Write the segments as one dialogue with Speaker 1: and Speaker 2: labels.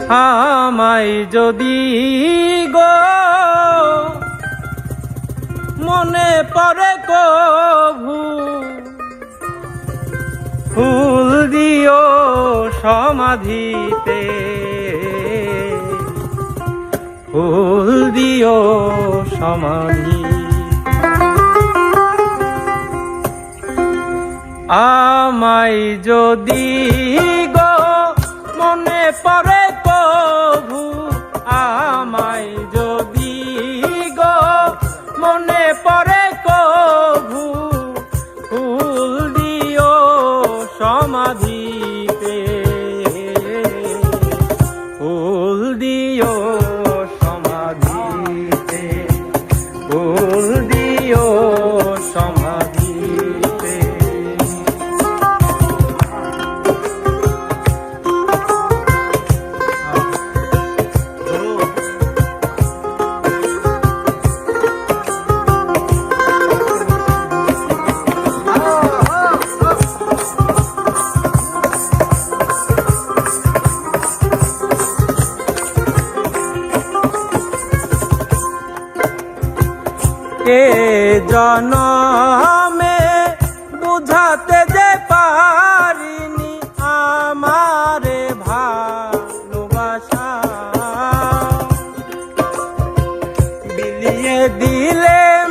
Speaker 1: আমায় যদি গো মনে পড়ে কভু ফুল দিও সমাধিতে, ফুল দিও সমাধি। আমায় যদি গো মনে পড়ে কভু, আমায় যদি গো মনে পড়ে কভু ফুল দিও সমাধিতে, ফুল দিও সমাধিতে, ফুল দিও সমাধিতে। এ জনমে বুঝাতে যে পারিনি আমারে ভালোবাসা, বিলিয়ে দিলেম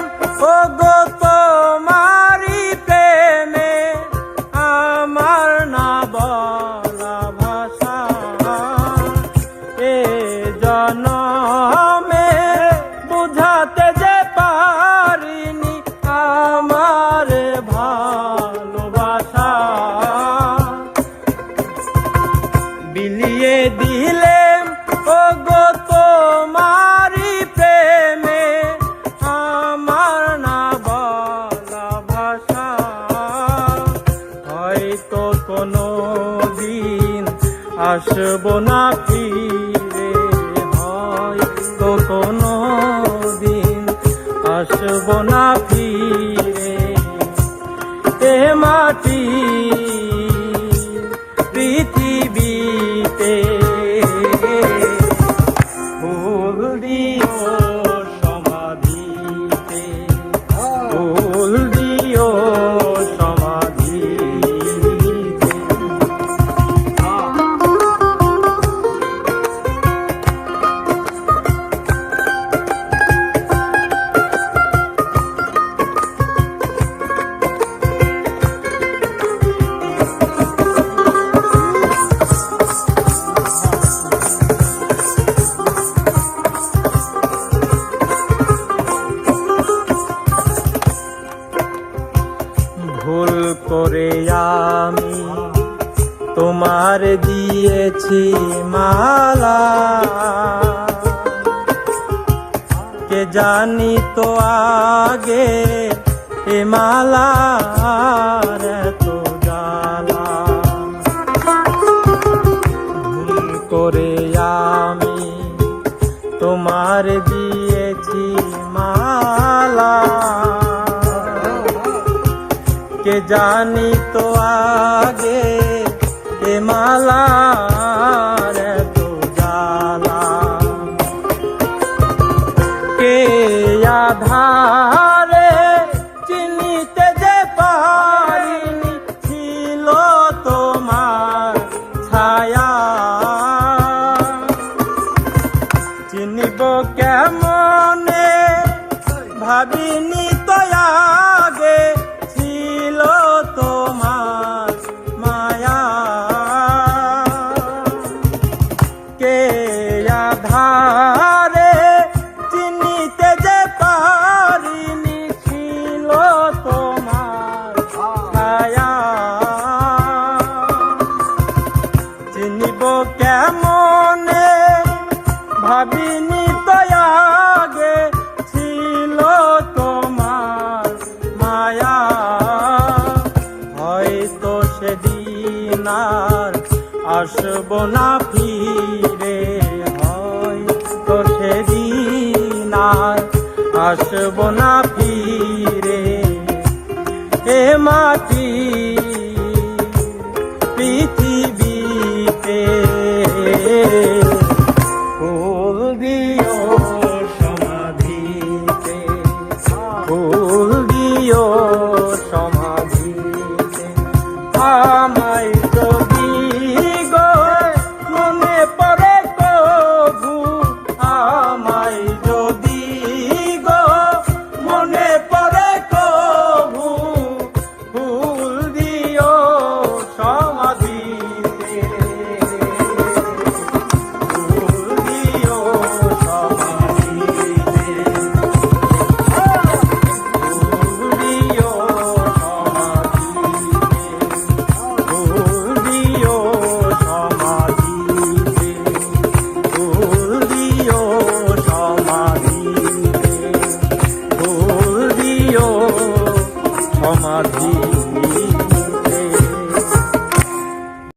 Speaker 1: ও গো তোমারি প্রেমে আমার না বলা ভাষা। এ জনমে বুঝাতে যে পারিনি আমার ভালোবাসা, বিলিয়ে দিলেম ও গো তোমারি প্রেমে আমার না বলা ভাষা। হয়তো কোনো দিন আসবো না ফিরে, হয়তো কোনো দিন আসবো না ফিরে এ মাটি পৃথিবীতে, ফুল দিও সমাধিতে, ফুল দিও সমাধিতে। ভুল করে আমি তোমার দিয়েছি মালা, কে জানি তো আগে এ মালার এত জ্বালা। ভুল করে আমি তোমার দিয়েছি মালা, কে জানি তো আগে এ মালার এত জ্বালা। কে আধারে চিনিতে যে পারিনি ছিল তোমার ছায়া, চিনিব কেমনে ভাবিনি তো আগে ছিল তোমার মায়া। কে আধারে চিনিতে যে পারিনি ছিল তোমার ছায়া, চিনিব কেমনে ভাবিনি তো আগে ছিল তোমার মায়া। হয়তো সেদিন আর আসবো না ফিরে, হয়তো সেদিন আর আসবো না ফিরে এ মাটি